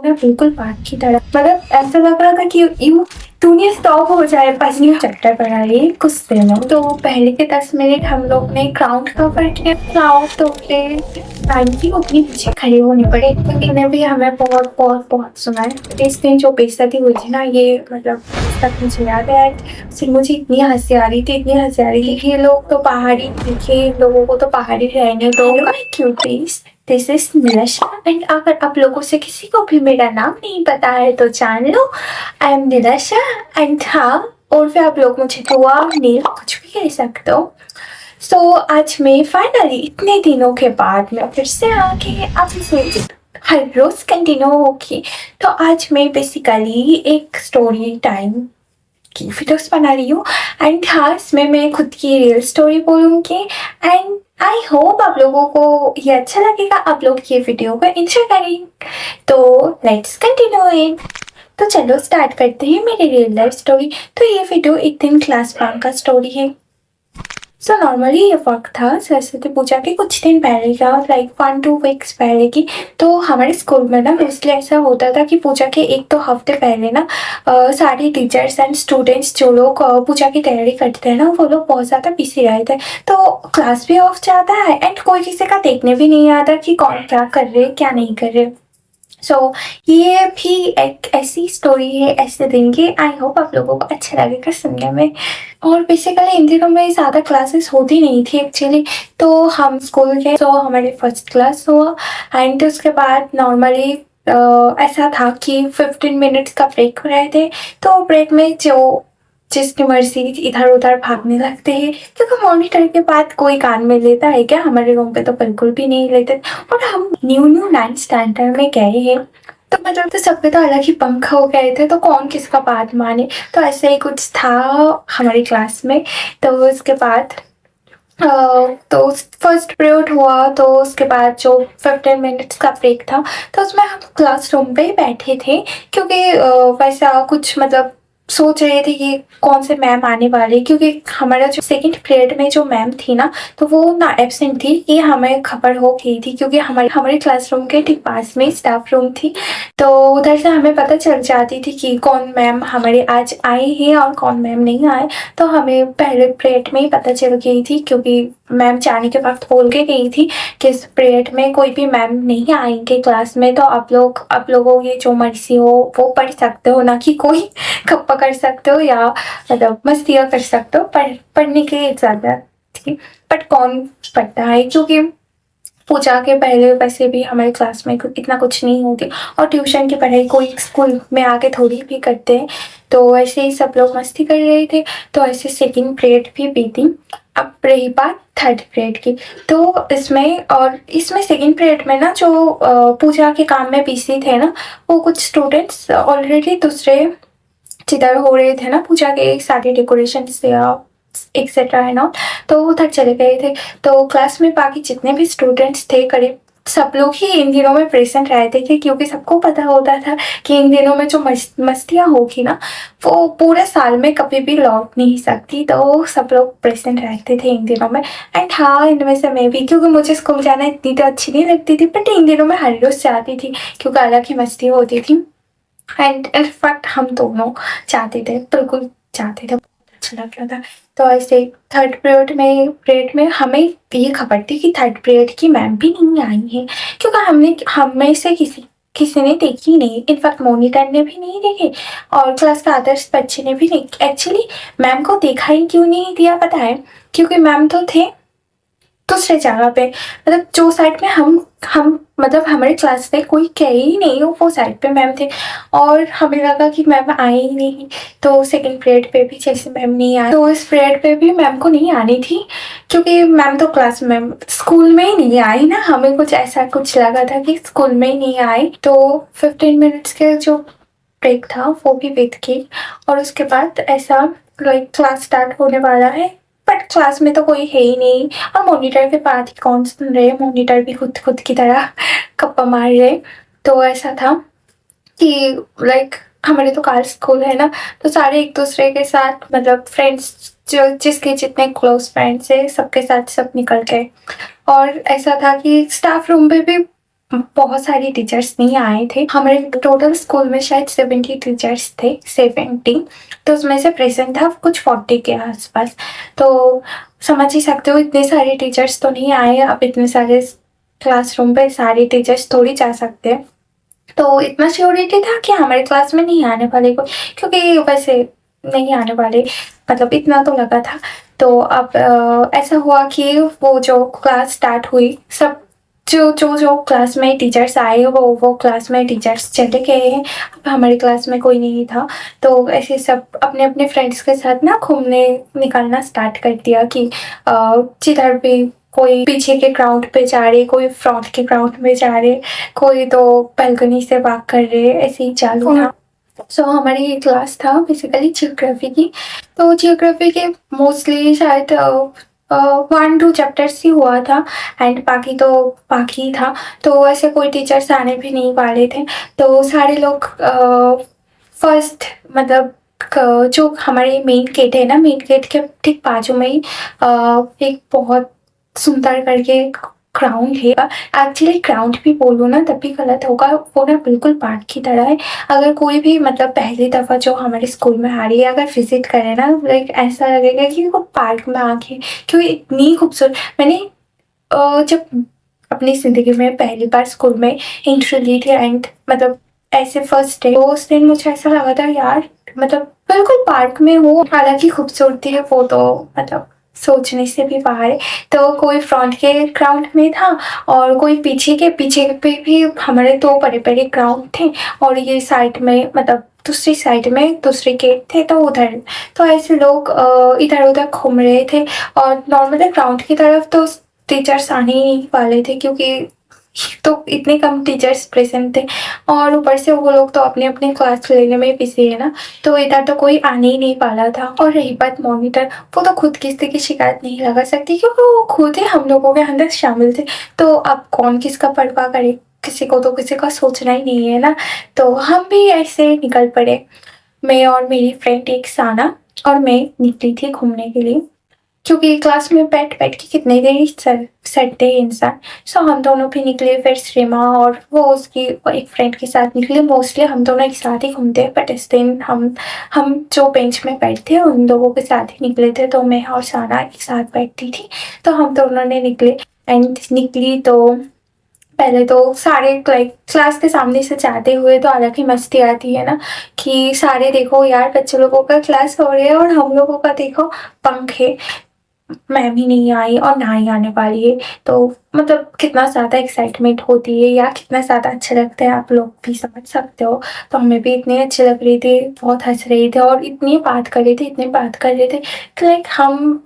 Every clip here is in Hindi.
ना बिल्कुल पाठ की तरह, मतलब ऐसा लग रहा था कि यू दुनिया स्टॉप हो जाए। 5वीं चैप्टर पढ़ा ये कुछ दिनों तो पहले के 10 मिनट हम लोग ने क्राउड कवर किया। क्राउड तो मैम की उतनी पीछे खड़े होने पड़े क्योंकि इन्हें भी हमें बहुत बहुत बहुत सुना है। इस दिन जो बेइज्जती हुई थी ना, ये मतलब आज तक मुझे याद है। सिर्फ मुझे इतनी हंसी आ रही थी, इतनी हंसी आ रही थी कि ये लोग तो पहाड़ी दिखे, लोगों को तो पहाड़ी रहने दो। क्यूटीज, दिस इज निलशा एंड अगर आप लोगों से किसी को भी मेरा नाम नहीं पता है तो जान लो, आई एम निलशा। एंड हाँ, और फिर आप लोग मुझे दुआ नील कुछ भी कह सकते हो। सो आज मैं फाइनली इतने दिनों के बाद मैं फिर से आके आपसे हर रोज कंटिन्यू होगी। तो आज मैं बेसिकली एक स्टोरी टाइम की वीडियोस बना रही हूँ एंड हाँ, इसमें मैं खुद की रियल स्टोरी बोलूँगी एंड आई होप आप लोगों को ये अच्छा लगेगा, आप लोग ये वीडियो को एंजॉय करेंगे। तो लेट्स कंटिन्यू इट। तो चलो स्टार्ट करते हैं मेरी रियल लाइफ स्टोरी। तो ये वीडियो एक दिन क्लास 1 का स्टोरी है। सो नॉर्मली ये वक्त था सरस्वती पूजा के कुछ दिन पहले का, लाइक 1-2 वीक्स पहले की। तो हमारे स्कूल में ना मोस्टली ऐसा होता था कि पूजा के 1-2 हफ्ते पहले ना सारे टीचर्स एंड स्टूडेंट्स जो लोग पूजा की तैयारी करते हैं ना, वो लोग बहुत ज़्यादा बिजी रहते हैं। तो क्लास भी ऑफ जाता है एंड कोई किसी का देखने भी नहीं आता कि कौन क्या कर रहे क्या नहीं कर रहे। सो ये भी एक ऐसी स्टोरी है ऐसे दिन की। आई होप आप लोगों को अच्छा लगेगा सुनने में। और बेसिकली इन दिनों में ज़्यादा क्लासेस होती नहीं थी एक्चुअली। तो हम स्कूल गए, तो हमारे फर्स्ट क्लास हुआ एंड उसके बाद नॉर्मली ऐसा था कि 15 मिनट्स का ब्रेक हो रहे थे। तो ब्रेक में जो जिसकी मर्जी इधर उधर भागने लगते हैं, क्योंकि मॉनिटर के बाद कोई कान में लेता है क्या? हमारे रूम पे तो बिल्कुल भी नहीं लेते। और हम न्यू 9th स्टैंडर्ड में गए हैं, तो मतलब तो सबके तो अलग ही पंख हो गए थे, तो कौन किसका बात माने। तो ऐसे ही कुछ था हमारी क्लास में। तो उसके बाद तो फर्स्ट पीरियड हुआ, तो उसके बाद जो 15 मिनट्स का ब्रेक था, तो उसमें हम क्लासरूम पे ही बैठे थे क्योंकि वैसा कुछ मतलब सोच रहे थे कि कौन से मैम आने वाले, क्योंकि हमारा जो सेकंड पीरियड में जो मैम थी ना, तो वो ना एब्सेंट थी, ये हमें खबर हो गई थी क्योंकि हमारे क्लासरूम के ठीक पास में स्टाफ रूम थी। तो उधर से हमें पता चल जाती थी कि कौन मैम हमारे आज आए हैं और कौन मैम नहीं आए। तो हमें पहले पीरियड में ही पता चल गई थी क्योंकि मैम जाने के वक्त बोल के गई थी कि इस पीरियड में कोई भी मैम नहीं आएंगे क्लास में, तो आप लोगों की जो मर्जी हो वो पढ़ सकते हो, ना कि कोई खप्पा कर सकते हो या मतलब मस्तियाँ कर सकते हो। पढ़ने की इजाज़त थी, बट कौन पढ़ता है क्योंकि पूजा के पहले वैसे भी हमारे क्लास में इतना कुछ नहीं होती और ट्यूशन की पढ़ाई कोई स्कूल में आके थोड़ी भी करते हैं। तो ऐसे ही सब लोग मस्ती कर रहे थे। तो ऐसे सेकंड पीरियड भी बीती। अब रही बात थर्ड पीरियड की। तो इसमें सेकंड पीरियड में ना जो पूजा के काम में बिजी थे ना, वो कुछ स्टूडेंट्स ऑलरेडी दूसरे जिधर हो रहे थे ना पूजा के सारे डेकोरेशन या एक्सेट्रा है ना, तो उधर चले गए थे। तो क्लास में बाकी जितने भी स्टूडेंट्स थे करीब सब लोग ही इन दिनों में प्रेजेंट रहते थे क्योंकि सबको पता होता था कि इन दिनों में जो मस्तियाँ होगी ना, वो पूरे साल में कभी भी लौट नहीं सकती। तो सब लोग प्रेजेंट रहते थे इन दिनों में। एंड हाँ, इनमें से मैं भी, क्योंकि मुझे स्कूल जाना इतनी तो अच्छी नहीं लगती थी, बट इन दिनों में हर रोज़ जाती थी क्योंकि अलग ही मस्ती होती थी। एंड इनफैक्ट हम दोनों चाहते थे, बिल्कुल चाहते थे, बहुत अच्छा लग रहा था। तो ऐसे थर्ड पीरियड में हमें ये खबर थी कि थर्ड पीरियड की मैम भी नहीं आई है क्योंकि हमें से किसी ने देखी नहीं। इनफैक्ट मॉनिटर ने भी नहीं देखे और क्लास का अदर्स बच्चे ने भी नहीं। एक्चुअली मैम को देखा ही क्यों नहीं दिया पता है? क्योंकि मैम तो थे दूसरे जगह पे, मतलब जो साइड में हम मतलब हमारे क्लास में कोई कहे ही नहीं हो, वो साइड पे मैम थे। और हमें लगा कि मैम आए ही नहीं। तो सेकंड पीरियड पे भी जैसे मैम नहीं आए, तो इस पीरियड पे भी मैम को नहीं आनी थी क्योंकि मैम तो क्लास में स्कूल में ही नहीं आई ना। हमें कुछ ऐसा कुछ लगा था कि स्कूल में ही नहीं आई। तो 15 मिनट्स के जो ब्रेक था वो भी बीत गई और उसके बाद ऐसा लाइक क्लास स्टार्ट होने वाला है, बट क्लास में तो कोई है ही नहीं और मॉनिटर के बात ही कौन सुन रहे। मॉनिटर भी खुद की तरह कप्पा मार रहे। तो ऐसा था कि लाइक हमारे तो कार स्कूल है ना, तो सारे एक दूसरे के साथ मतलब फ्रेंड्स जो जिसके जितने क्लोज फ्रेंड्स है सबके साथ सब निकल गए। और ऐसा था कि स्टाफ रूम पे भी बहुत सारे टीचर्स नहीं आए थे। हमारे टोटल स्कूल में शायद 70 टीचर्स थे, 70। तो उसमें से प्रेजेंट था कुछ 40 के आसपास। तो समझ ही सकते हो इतने सारे टीचर्स तो नहीं आए। अब इतने सारे क्लासरूम पे सारे टीचर्स थोड़ी जा सकते हैं। तो इतना श्योरिटी था कि हमारे क्लास में नहीं आने वाले कोई, क्योंकि वैसे नहीं आने वाले, मतलब इतना तो लगा था। तो अब ऐसा हुआ कि वो जो क्लास स्टार्ट हुई, सब जो क्लास में टीचर्स आए वो क्लास में टीचर्स चले गए हैं। अब हमारी क्लास में कोई नहीं था। तो ऐसे सब अपने अपने फ्रेंड्स के साथ ना घूमने निकलना स्टार्ट कर दिया कि जिधर भी कोई पीछे के ग्राउंड पे जा रहे, कोई फ्रंट के ग्राउंड में जा रहे, कोई तो बालकनी से वॉक कर रहे, ऐसे ही चालू था। सो हमारी ये क्लास था बेसिकली जियोग्राफी की। तो जियोग्राफी के मोस्टली शायद 1-2 चैप्टर्स ही हुआ था एंड बाकी था। तो ऐसे कोई टीचर्स आने भी नहीं वाले थे। तो सारे लोग फर्स्ट मतलब जो हमारे मेन गेट है ना, मेन गेट के ठीक बाजू में ही एक बहुत सुंदर करके ग्राउंड है। एक्चुअली ग्राउंड भी बोलूँ ना तब भी गलत होगा, वो ना बिल्कुल पार्क की तरह है। अगर कोई भी मतलब पहली दफ़ा जो हमारे स्कूल में आ रही है, अगर विजिट करे ना, लाइक ऐसा लगेगा कि वो पार्क में आके, क्योंकि इतनी खूबसूरत। मैंने जब अपनी ज़िंदगी में पहली बार स्कूल में एंट्री ली थी एंड मतलब ऐसे फर्स्ट डे, उस दिन मुझे ऐसा लगा था यार मतलब बिल्कुल पार्क में हो। हालांकि खूबसूरती है वो तो मतलब सोचने से भी बाहर है। तो कोई फ्रंट के ग्राउंड में था और कोई पीछे पे भी हमारे 2 बड़े बड़े ग्राउंड थे और ये साइड में मतलब दूसरी साइड में दूसरे गेट थे। तो उधर तो ऐसे लोग इधर उधर घूम रहे थे। और नॉर्मली ग्राउंड की तरफ तो टीचर्स आने ही नहीं वाले थे, क्योंकि तो इतने कम टीचर्स प्रेजेंट थे और ऊपर से वो लोग तो अपने अपने क्लास लेने में बिजी है ना। तो इधर तो कोई आने ही नहीं वाला था। और रही बात मॉनिटर, वो तो खुद किसी की शिकायत नहीं लगा सकती, क्योंकि वो खुद ही हम लोगों के अंदर शामिल थे। तो अब कौन किसका परवाह करे, किसी को तो किसी का सोचना ही नहीं है ना। तो हम भी ऐसे निकल पड़े। मैं और मेरी फ्रेंड एक साना और मैं निकली थी घूमने के लिए, क्योंकि क्लास में बैठ बैठ के कितने देर ही सड़ते हैं इंसान। सो हम दोनों भी निकले। फिर श्रीमा और वो उसकी एक फ्रेंड के साथ निकले। मोस्टली हम दोनों एक साथ ही घूमते हैं, बट इस दिन हम जो बेंच में बैठते हैं उन लोगों के साथ ही निकले थे। तो मैं और साना एक साथ बैठती थी, तो हम दोनों ने निकले एंड निकली। तो पहले तो सारे लाइक क्लास के सामने से जाते हुए तो अलग ही मस्ती आती है ना, कि सारे देखो यार बच्चे लोगों का क्लास हो रहा है और हम लोगों का देखो पंख है, मैम ही नहीं आई और ना ही आने वाली है। तो मतलब कितना ज़्यादा एक्साइटमेंट होती है या कितना ज़्यादा अच्छा लगता है, आप लोग भी समझ सकते हो। तो हमें भी इतने अच्छे लग रहे थे, बहुत हंस रहे थे और इतनी बात कर रहे थे, इतनी बात कर रहे थे कि लाइक हम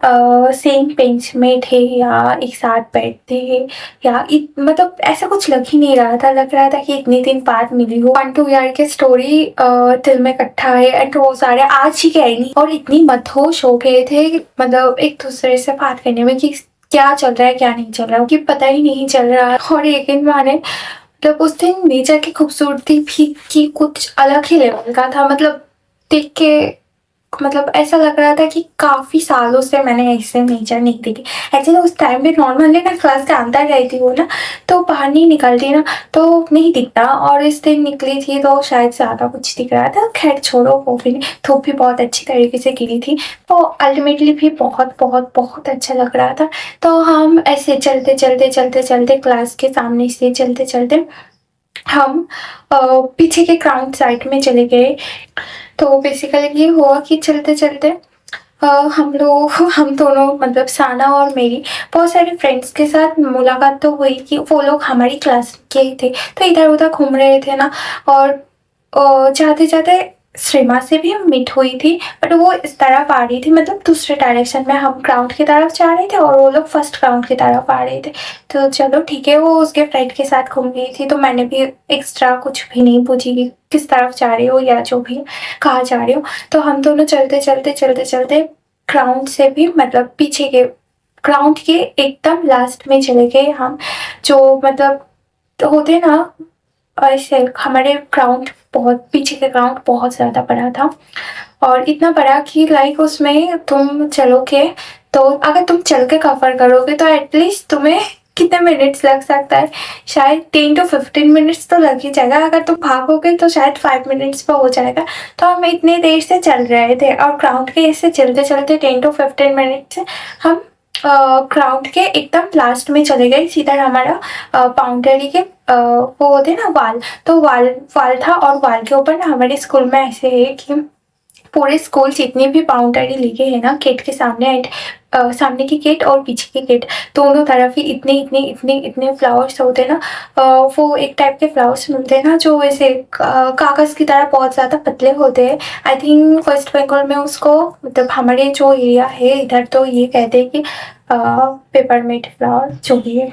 सेम बेंच में थे या एक साथ बैठते हैं या मतलब ऐसा कुछ लग ही नहीं रहा था। लग रहा था कि इतने दिन बाद मिली हो। 1-2 ईयर की स्टोरी दिल में इकट्ठा है एंड वो सारे आज ही कह नहीं, और इतनी मदहोश हो गए थे मतलब एक दूसरे से बात करने में कि क्या चल रहा है क्या नहीं चल रहा है, कि पता ही नहीं चल रहा है। और यकीन माने मतलब उस दिन नेचर की खूबसूरती भी की कुछ अलग ही लेवल का था। मतलब देख के मतलब ऐसा लग रहा था कि काफ़ी सालों से मैंने ऐसे नेचर नहीं देखी। एक्चुअली उस टाइम पे नॉर्मली ना क्लास के अंदर रहती हूँ ना, तो बाहर नहीं निकलती ना, तो नहीं दिखता। और इस दिन निकली थी तो शायद ज़्यादा कुछ दिख रहा था। खैर छोड़ो, वो भी नहीं, धूप भी बहुत अच्छी तरीके से गिरी थी। तो अल्टीमेटली भी बहुत बहुत बहुत अच्छा लग रहा था। तो हम ऐसे चलते चलते चलते चलते क्लास के सामने से चलते चलते हम पीछे के ग्राउंड साइड में चले गए। तो बेसिकली ये हुआ कि चलते चलते हम लोग हम दोनों मतलब साना और मेरी बहुत सारे फ्रेंड्स के साथ मुलाकात तो हुई कि वो लोग हमारी क्लास के ही थे। तो इधर उधर घूम रहे थे ना, और जाते जाते श्रीमा से भी मीट हुई थी, बट वो इस तरफ आ रही थी, मतलब दूसरे डायरेक्शन में। हम ग्राउंड की तरफ जा रहे थे और वो लोग फर्स्ट ग्राउंड की तरफ आ रहे थे। तो चलो ठीक है, वो उसके फ्रेंड के साथ घूम गई थी, तो मैंने भी एक्स्ट्रा कुछ भी नहीं पूछी कि किस तरफ जा रहे हो या जो भी कहाँ जा रहे हो। तो हम दोनों चलते चलते चलते चलते ग्राउंड से भी मतलब पीछे के ग्राउंड के एकदम लास्ट में चले गए हम। जो मतलब तो होते ना ऐसे, हमारे ग्राउंड बहुत पीछे के ग्राउंड बहुत ज़्यादा बड़ा था और इतना बड़ा कि लाइक उसमें तुम चलोगे तो अगर तुम चल के कवर करोगे तो एटलीस्ट तुम्हें कितने मिनट्स लग सकता है, शायद 10 to 15 मिनट्स तो लग ही जाएगा। अगर तुम भागोगे तो शायद 5 मिनट्स पे हो जाएगा। तो हम इतनी देर से चल रहे थे और ग्राउंड के ऐसे चलते चलते 10 to 15 मिनट से हम ग्राउंड के एकदम लास्ट में चले गए। सीधा हमारा बाउंड्री के वो होते ना वाल, तो वाल था और वाल के ऊपर ना हमारे स्कूल में ऐसे है कि पूरे स्कूल जितनी भी बाउंड्री लिखे है ना गेट के सामने एंड सामने की गेट और पीछे की गेट दोनों तरफ ही इतने इतने इतने इतने फ्लावर्स होते ना। वो एक टाइप के फ्लावर्स मिलते हैं ना जो ऐसे कागज़ की तरह बहुत ज़्यादा पतले होते हैं। आई थिंक वेस्ट बंगाल में उसको, मतलब हमारे जो एरिया है इधर तो ये कहते हैं कि पेपरमेंट फ्लावर जो भी है,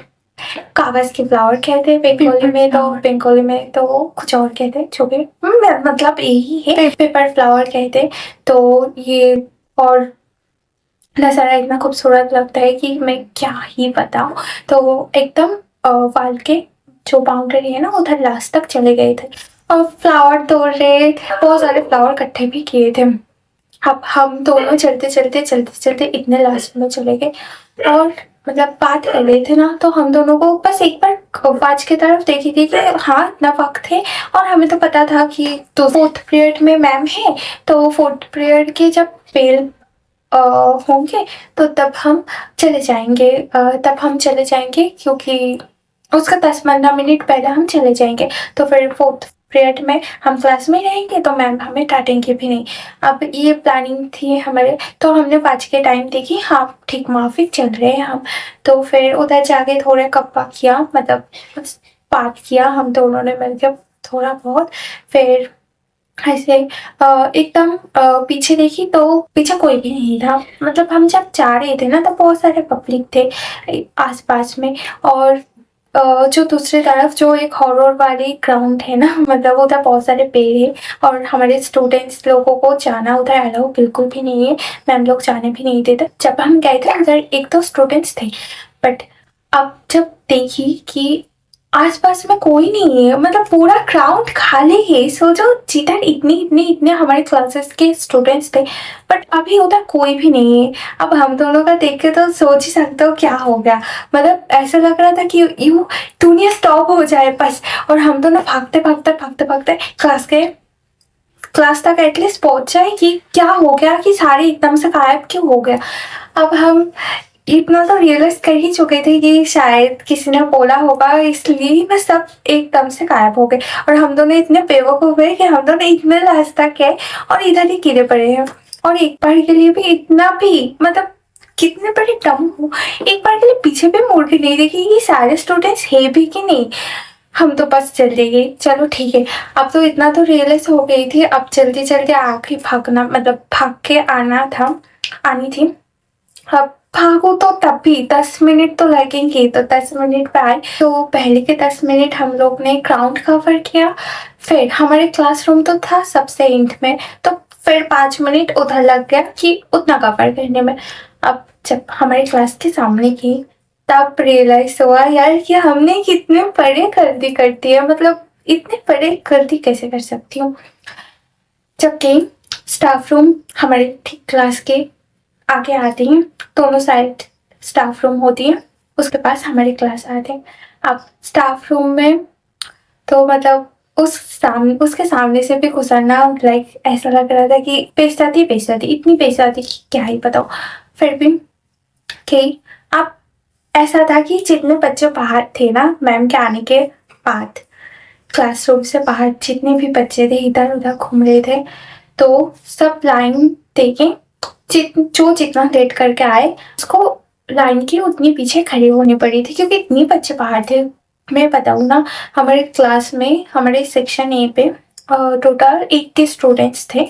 कागज के फ्लावर कहते हैं बंगाली में तो कुछ और कहते हैं, जो भी मतलब यही है, पेपर फ्लावर कहते हैं। तो ये और नज़ारा इतना खूबसूरत लगता है कि मैं क्या ही बताऊँ। तो एकदम वाल के जो बाउंड्री है ना उधर लास्ट तक चले गए थे और फ्लावर तोड़ रहे थे, बहुत सारे फ्लावर इकट्ठे भी किए थे। अब हम दोनों चलते इतने लास्ट में चले गए और मतलब बात कर रहे थे ना, तो हम दोनों को बस एक बार वॉच की तरफ देखी थी कि हाँ इतना वक्त है। और हमें तो पता था कि तो 4th पीरियड में मैम है, तो 4th पीरियड के जब बेल होंगे तो तब हम चले जाएंगे क्योंकि उसका 10-15 मिनट पहले हम चले जाएंगे। तो फिर 4th पीरियड में हम क्लास में रहेंगे तो मैम हमें डांटेंगे भी नहीं। अब ये प्लानिंग थी हमारे, तो हमने 5 के टाइम देखी, हाँ ठीक माफिक चल रहे हैं हम। तो फिर उधर जाके थोड़े कप्पा किया, मतलब बात किया हम दोनों ने मिलकर थोड़ा बहुत। फिर ऐसे एकदम पीछे देखी तो पीछे कोई भी नहीं था। मतलब हम जब जा रहे थे ना तो बहुत सारे पब्लिक थे आसपास में। और जो दूसरी तरफ जो एक हॉरर वाली ग्राउंड है ना, मतलब उधर बहुत सारे पेड़ है और हमारे स्टूडेंट्स लोगों को जाना उधर अलाउ बिल्कुल भी नहीं है, मैम लोग जाने भी नहीं देते। जब हम गए थे उधर 1-2 स्टूडेंट्स थे, बट अब जब देखी कि आसपास में कोई नहीं है, मतलब पूरा ग्राउंड खाली है। सोचो जिधर इतने हमारे क्लासेस के स्टूडेंट्स थे, बट अभी उधर कोई भी नहीं है। अब हम दोनों का देख के तो सोच ही सकते हो क्या हो गया। मतलब ऐसा लग रहा था कि यू दुनिया स्टॉप हो जाए बस। और हम दोनों भागते क्लास तक एटलीस्ट पहुंच जाए कि क्या हो गया, कि सारे एकदम से गायब क्यों हो गया। अब हम इतना तो रियलाइज कर ही चुके थे कि शायद किसी ने बोला होगा, इसलिए मैं सब एकदम से गायब हो गए। और हम दोनों इतने बेवकूफ है कि हम दोनों इतने लास्ट तक गए और इधर ही गिरे पड़े हैं। और एक बार के लिए भी इतना भी, मतलब कितने बड़े डम हो, एक बार के लिए पीछे भी मुड़ के नहीं देखी कि सारे स्टूडेंट्स है भी कि नहीं। हम तो बस चले गए, चलो ठीक है। अब तो इतना तो रियलाइज हो गई थी, अब जल्दी आके भागना, मतलब भाग के आनी थी। अब भागो तो तब भी 10 मिनट तो लगेंगे, तो 10 मिनट पे आए। तो पहले के 10 मिनट हम लोग ने ग्राउंड कवर किया, फिर हमारे क्लासरूम तो था सबसे एंड में, तो फिर 5 मिनट उधर लग गया कि उतना कवर करने में। अब जब हमारे क्लास के सामने की तब रियलाइज हुआ यार कि हमने कितने बड़े गलती कर दी है, मतलब इतने बड़े गलती कैसे कर सकती हूँ। जबकि स्टाफ रूम हमारे ठीक क्लास के आगे आते हैं, दोनों साइड स्टाफ रूम होती है, उसके पास हमारी क्लास आते हैं। अब स्टाफ रूम में तो मतलब उसके सामने से भी गुजरना लाइक ऐसा लग रहा था कि बेइज्जती इतनी बेइज्जती कि क्या ही बताओ। फिर भी कि अब ऐसा था कि जितने बच्चे बाहर थे ना मैम के आने के बाद, क्लासरूम से बाहर जितने भी बच्चे थे इधर उधर घूम रहे थे, तो सब लाइन देके जो जितना लेट करके आए उसको लाइन की उतनी पीछे खड़ी होनी पड़ी थी, क्योंकि इतने बच्चे बाहर थे। मैं बताऊँ ना, हमारे क्लास में हमारे सेक्शन ए पे टोटल 80 स्टूडेंट्स थे।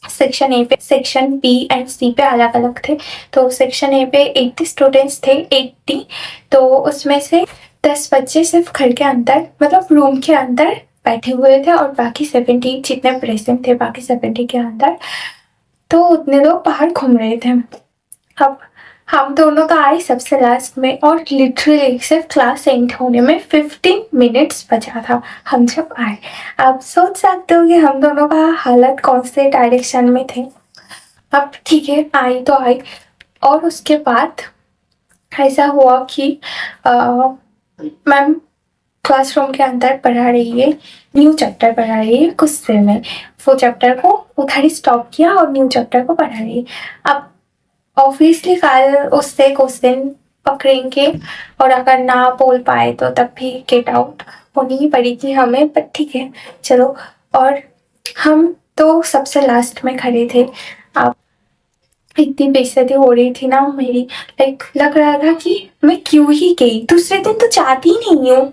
सेक्शन ए पे, सेक्शन बी एंड सी पे अलग अलग थे। तो सेक्शन ए पे 80 स्टूडेंट्स थे, 80। तो उसमें से 10 बच्चे सिर्फ घर के अंदर, मतलब रूम के अंदर बैठे हुए थे और बाकी 70 जितने प्रेजेंट थे, बाकी 70 के अंदर। तो उतने लोग बाहर घूम रहे थे। अब हम दोनों तो आए सबसे लास्ट में और लिटरली सिर्फ क्लास एंड होने में 15 मिनट्स बचा था हम जब आए। आप सोच सकते हो कि हम दोनों का हालत कौन से डायरेक्शन में थे। अब ठीक है, आई तो आई। और उसके बाद ऐसा हुआ कि मैम क्लासरूम के अंदर पढ़ा रही है, न्यू चैप्टर पढ़ा रही है गुस्से में। वो चैप्टर को उधर ही स्टॉप किया और न्यू चैप्टर को पढ़ा रही है। अब ऑब्वियसली कल उससे क्वेश्चन पकड़ेंगे और अगर ना बोल पाए तो तब भी गेट आउट होनी ही पड़ेगी हमें, पर ठीक है चलो। और हम तो सबसे लास्ट में खड़े थे। अब इतनी बेइज्जती हो रही थी ना मेरी, लाइक लग रहा था कि मैं क्यों ही गई। दूसरे दिन तो चाहती ही नहीं हूँ।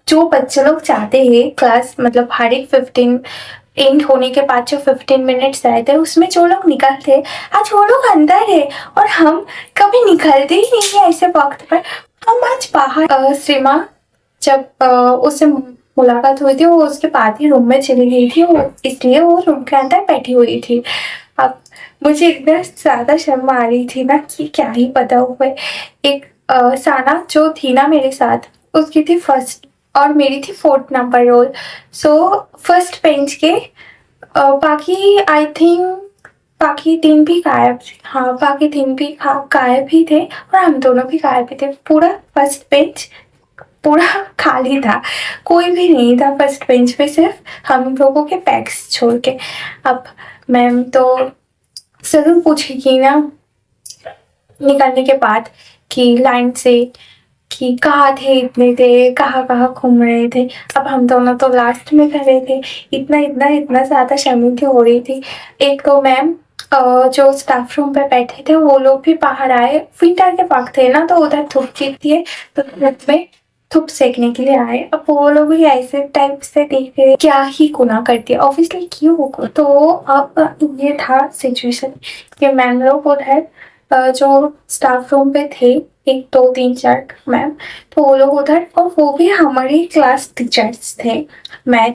जो बच्चे लोग चाहते हैं क्लास, मतलब हर एक 15 एंड होने के बाद जो 15 मिनट्स रहते हैं उसमें जो लोग निकलते, आज वो लोग अंदर है और हम कभी निकलते ही नहीं है ऐसे वक्त पर। हम आज बाहर श्रीमा जब उससे मुलाकात हुई थी, वो उसके बाद ही रूम में चली गई थी, वो इसलिए वो रूम के अंदर बैठी हुई थी। अब मुझे इतना ज़्यादा शर्म आ रही थी ना कि क्या ही पता हुए। एक साना जो थी ना मेरे साथ, उसकी थी फर्स्ट और मेरी थी 4th number roll. So first bench के बाकी आई थिंक बाकी 3 भी गायब थे। हाँ, बाकी 3 भी गायब ही थे और हम दोनों भी गायब ही थे। पूरा फर्स्ट बेंच पूरा खाली था, कोई भी नहीं था फर्स्ट बेंच पे, सिर्फ हम लोगों के बैग्स छोड़ के। अब मैम तो ज़रूर पूछेगी ना निकलने के बाद कि लाइन से कि कहाँ थे इतने देर, कहाँ कहाँ घूम रहे थे। अब हम दोनों तो लास्ट में खड़े थे। इतना ज़्यादा शर्मिंदगी हो रही थी। एक तो मैम जो स्टाफ रूम पे बैठे थे वो लोग भी बाहर आए। विंटर के वक्त थे ना, तो उधर धूप खिलती है तो धूप में धूप सेकने के लिए आए। अब वो लोग भी ऐसे टाइप से देख रहे क्या ही गुनाह कर दिया, ऑब्वियसली क्यों होगा। तो अब ये था सिचुएशन कि मैम लोग उधर जो स्टाफ रूम पे थे, 1 2 3 4 मैम, तो वो लोग उधर, और वो भी हमारे क्लास टीचर्स थे। मैथ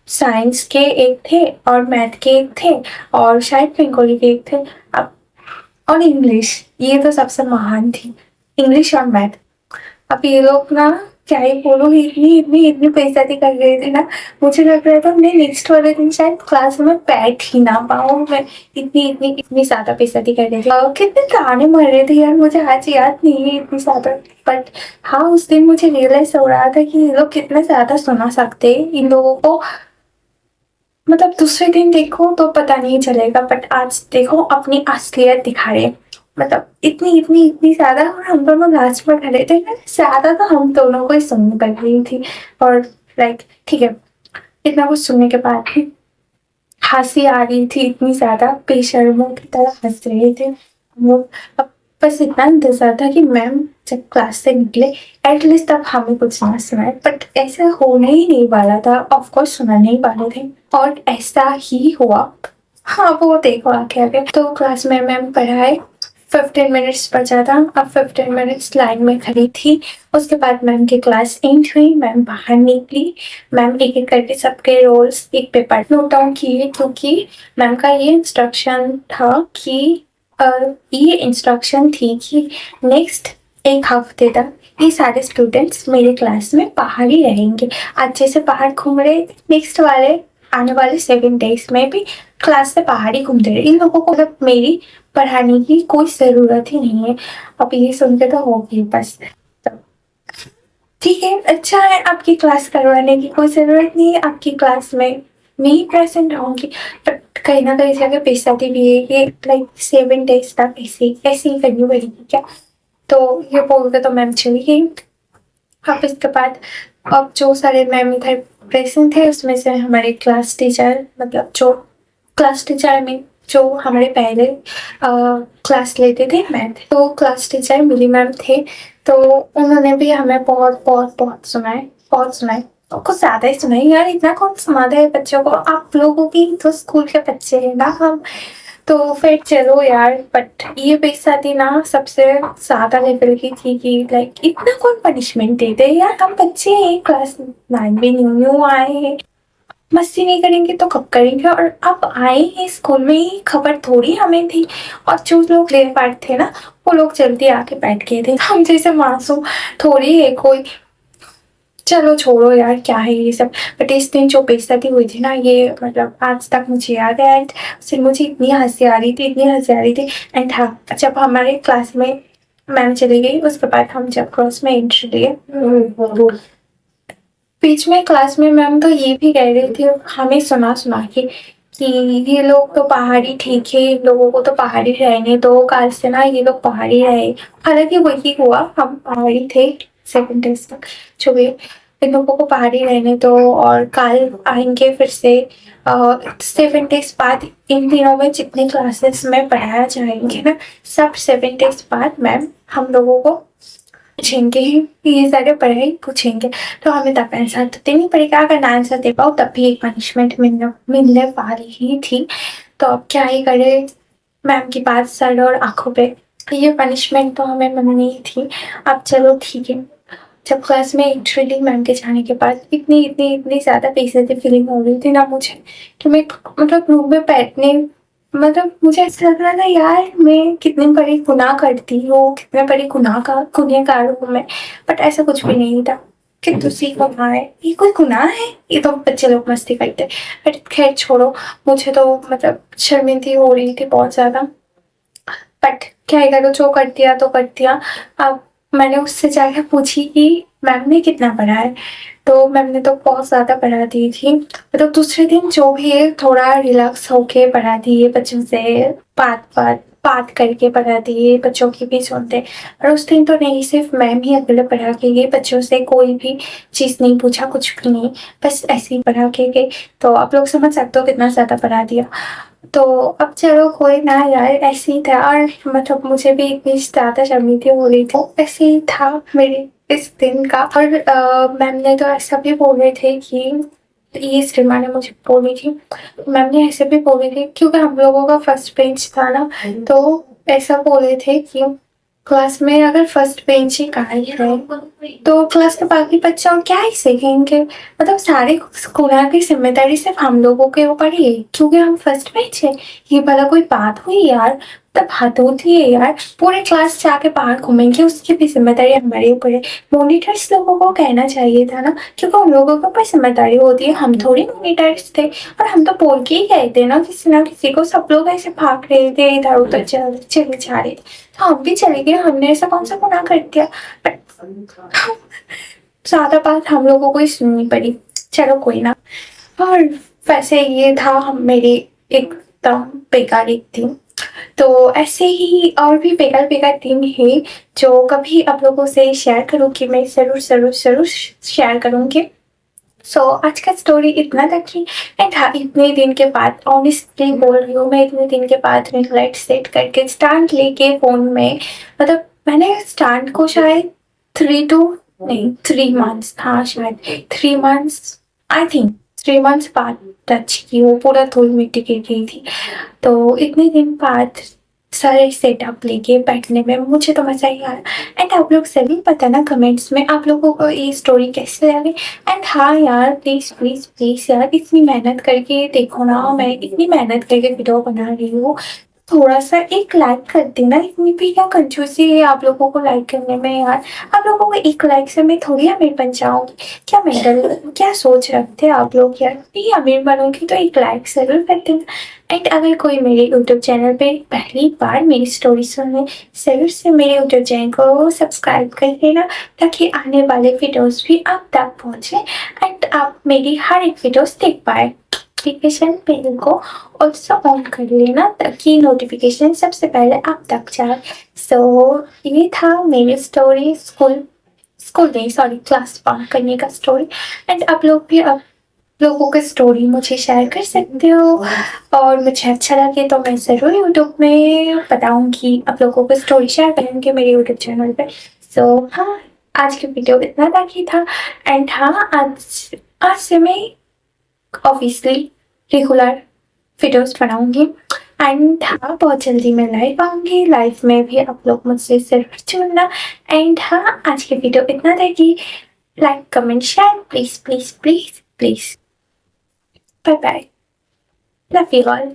साइंस के एक थे और मैथ के एक थे और शायद बंगाली के एक थे। अब और इंग्लिश, ये तो सबसे महान थी, इंग्लिश और मैथ। अब ये लोग ना क्या ही बोलो, इतनी बेइज्जती कर रहे थे ना, मुझे लग रहा था मैं नेक्स्ट वाले दिन शायद क्लास में बैठ ही ना पाऊँ। मैं इतनी ज़्यादा बेइज्जती कर रहे थे। कितने गाने मर रहे थे यार, मुझे आज याद नहीं है इतनी ज़्यादा। बट हाँ, उस दिन मुझे रियलाइज हो रहा था कि ये लोग कितने ज़्यादा सुना सकते हैं इन लोगों को। मतलब दूसरे दिन देखो तो पता नहीं चलेगा, बट आज देखो अपनी असलियत दिखा रहे। मतलब इतनी ज़्यादा, और हम दोनों लास्ट में खड़े थे। ज़्यादा तो हम दोनों को ही सुनने लग रही थी। और लाइक ठीक है, इतना कुछ सुनने के बाद भी हंसी आ रही थी, इतनी ज़्यादा बेशर्मों की तरह हंस रहे थे हम लोग। अब बस इतना इंतज़ार था कि मैम जब क्लास से निकले एटलीस्ट तब हमें कुछ ना सुनाए, बट ऐसा होने ही नहीं वाला था। ऑफकोर्स सुनाने ही वाले थे और ऐसा ही हुआ। हाँ, वो देखो आगे आगे तो क्लास में मैम पढ़ाए, 15 मिनट्स बचा था। अब 15 मिनट्स लाइन में खड़ी थी। उसके बाद मैम की क्लास एंड हुई, मैम बाहर निकली। मैम एक एक करके सबके रोल्स एक पेपर नोट डाउन किए, क्योंकि मैम का ये इंस्ट्रक्शन था कि ये इंस्ट्रक्शन थी कि नेक्स्ट 1 हफ्ते तक ये सारे स्टूडेंट्स मेरे क्लास में बाहर ही रहेंगे। आज जैसे बाहर घूम रहे, नेक्स्ट वाले आने वाले 7 डेज में भी क्लास से बाहर ही घूमते रहे। इन लोगों को मतलब मेरी पढ़ाने की कोई ज़रूरत ही नहीं है। अब ये सुन के तो होगी बस। तो ठीक है, अच्छा है, आपकी क्लास करवाने की कोई ज़रूरत नहीं है, आपकी क्लास में मैं ही प्रेजेंट रहूँगी। बट कहीं ना कहीं जगह बेइज्जती भी है कि लाइक 7 डेज तक ऐसे ही करनी पड़ेगी क्या। तो ये बोल के तो मैम चली गई। अब इसके बाद अब जो सारे मैम इधर प्रेजेंट थे उसमें से हमारे क्लास टीचर, मतलब जो क्लास टीचर में जो हमारे पहले क्लास लेते थे मैथ, तो क्लास टीचर मिली मैम थे। तो उन्होंने भी हमें बहुत सुनाए, बहुत सुनाए, कुछ ज़्यादा ही सुनाई यार। इतना कौन सुनाता है बच्चों को, आप लोगों की तो स्कूल के बच्चे हैं ना हम। तो फिर चलो यार, बट ये बेइज्जती ना सबसे ज़्यादा लेवल की थी कि लाइक इतना कौन पनिशमेंट देते यार, हम बच्चे हैं, क्लास 9 में न्यू आए हैं, मस्ती नहीं करेंगे तो कब करेंगे। और अब आए हैं स्कूल में ही, खबर थोड़ी हमें थी। और जो लोग प्ले पार्ट थे ना, वो लोग जल्दी आके बैठ गए थे, हम जैसे मासूम थोड़ी है कोई। चलो छोड़ो यार, क्या है ये सब। बट इस दिन जो बेइज्जती हुई थी ना, ये मतलब आज तक मुझे याद है। एंड फिर मुझे इतनी हंसी आ रही थी, इतनी हंसी आ रही थी। एंड हाँ, जब हमारे क्लास में मैम चली गई। उसके बाद हम जब क्लास में एंट्री लिए, बीच में क्लास में मैम तो ये भी कह रही थी हमें सुना सुना के कि ये लोग तो पहाड़ी ठीक है, इन लोगों को तो पहाड़ी रहने दो, काल से ना ये लोग पहाड़ी रहे। हालांकि वही हुआ, हम पहाड़ी थे 7 days तक। जो भी इन लोगों को पहाड़ी रहने दो और काल आएंगे फिर से 7 days बाद। इन दिनों में जितने क्लासेस में पढ़ाया जाएंगे ना, सब 7 days बाद मैम हम लोगों को पूछेंगे, ये सारे पढ़ाई पूछेंगे। तो हमें तब आंसर तो देनी पड़ेगा, अगर ना आंसर दे पाओ तब भी एक पनिशमेंट मिलने वाली थी। तो अब क्या ही करे, मैम की बात सर और आंखों पे, ये पनिशमेंट तो हमें मिलनी ही थी। अब चलो ठीक है। जब क्लास में एंट्री ली मैम के जाने के बाद, इतनी इतनी इतनी ज़्यादा बेइज्जती फीलिंग हो रही थी ना मुझे कि मैं मतलब रूम में बैठने, मतलब मुझे ऐसा लग रहा था यार मैं कितनी बड़ी गुनाह करती हूँ, कितने बड़ी गुनहगार हूँ मैं। बट ऐसा कुछ भी नहीं था कि दूसरी को गुनाह है, ये कोई गुनाह है, ये तो बच्चे लोग मस्ती करते। बट खैर छोड़ो, मुझे तो मतलब शर्मिंदगी हो रही थी बहुत ज़्यादा। बट क्या करो, जो कर दिया तो कर दिया। अब मैंने उससे जाके पूछी कि मैम ने कितना पढ़ा है, तो मैम ने तो बहुत ज़्यादा पढ़ा दी थी। मतलब दूसरे दिन जो भी है थोड़ा रिलैक्स होके पढ़ा दिए, बच्चों से बात करके पढ़ा दिए, बच्चों की भी सुनते। और उस दिन तो नहीं, सिर्फ मैम ही अकेले पढ़ा के गए, बच्चों से कोई भी चीज़ नहीं पूछा, कुछ भी नहीं, बस ऐसे ही पढ़ा के गए। तो आप लोग समझ सकते हो कितना ज़्यादा पढ़ा दिया। तो अब चलो कोई ना यार, ऐसे ही था। और मतलब मुझे भी इतनी ज़्यादा शर्मिंदगी हो रही थी, ऐसे ही था मेरे इस दिन का। और मैम ने तो ऐसा भी बोले थे कि ये श्रीमा ने मुझे बोली थी, मैम ने ऐसे भी बोले थे क्योंकि हम लोगों का फर्स्ट बेंच था ना, तो ऐसा बोले थे कि क्लास में अगर फर्स्ट बेंच ही गायब है तो क्लास के बाकी बच्चे और क्या ही सीखेंगे। मतलब सारे स्कूल की जिम्मेदारी सिर्फ हम लोगों के ऊपर ही है क्योंकि हम फर्स्ट बेंच है। ये भला कोई बात हुई यार, तब हद होती है यार। पूरे क्लास जाके बाहर घूमेंगे, उसकी भी जिम्मेदारी हमारे ऊपर है। मॉनिटर्स लोगों को कहना चाहिए था ना, क्योंकि उन लोगों के ऊपर जिम्मेदारी होती है, हम थोड़ी मॉनिटर्स थे। और हम तो बोल के ही गए थे ना किसी को, सब लोग ऐसे भाग रहे थे, इधर उधर चले जा रहे थे, तो हम भी चले गए। हमने ऐसा कौन सा गुनाह कर दिया, बट ज्यादा बात हम लोगों को ही सुननी पड़ी। चलो कोई ना। और वैसे ये था हम मेरी एकदम बेकार एक दिन। तो ऐसे ही और भी बेकार बेकार दिन है जो कभी आप लोगों से शेयर करूँगी, मैं ज़रूर ज़रूर ज़रूर शेयर करूँगी। सो आज का स्टोरी इतना तक ही। एंड हाँ, इतने दिन के बाद, ऑनेस्टली बोल रही हूँ मैं, इतने दिन के बाद रिंग लाइट सेट करके स्टैंड लेके फ़ोन में, मतलब मैंने स्टैंड को शायद 3 months, हाँ शायद 3 months, आई थिंक 3 months बाद टच की, वो पूरा धूल मिट्टी गिर गई थी। तो इतने दिन बाद सारे सेटअप लेके बैठने में मुझे तो मज़ा ही आया। एंड आप लोग सभी बताना कमेंट्स में आप लोगों को ये स्टोरी कैसे लगी। एंड हाँ यार, प्लीज़ प्लीज़ प्लीज़ यार, इतनी मेहनत करके देखो ना, मैं इतनी मेहनत करके वीडियो बना रही हूँ, थोड़ा सा एक लाइक कर देना। इतनी भी क्या कंजूसी है आप लोगों को लाइक करने में यार। आप लोगों को एक लाइक से मैं थोड़ी अमीर बन जाऊंगी, क्या मेडल, क्या सोच रखते हैं आप लोग यार। नहीं अमीर बनूंगी तो एक लाइक जरूर कर देना। एंड अगर कोई मेरे यूट्यूब चैनल पे पहली बार मेरी स्टोरी सुने, जरूर से मेरे यूट्यूब चैनल को सब्सक्राइब कर देना, ताकि आने वाले वीडियोस भी आप तक पहुँचे एंड आप मेरी हर एक वीडियोस देख पाए। नोटिफिकेशन बेल को ऑल्सो ऑन कर लेना ताकि नोटिफिकेशन सबसे पहले आप तक जाए। सो ये था मेरी स्टोरी, स्कूल नहीं सॉरी, क्लास बंक करने का स्टोरी। एंड आप लोग भी आप लोगों की स्टोरी मुझे शेयर कर सकते हो, और मुझे अच्छा लगे तो मैं ज़रूर यूट्यूब में बताऊंगी, आप लोगों को स्टोरी शेयर करूँगी मेरे यूट्यूब चैनल पे। सो हाँ, आज की वीडियो इतना तक ही था। एंड हाँ, आज से मैं ऑब्वियसली रेगुलर वीडियोस बनाऊंगी। एंड हाँ, बहुत जल्दी मैं लाइव आऊँगी, लाइव में भी आप लोग मुझसे सिर्फ जुड़ना। एंड हाँ, आज की वीडियो इतना था कि like comment share please please please please. Bye bye, love you all.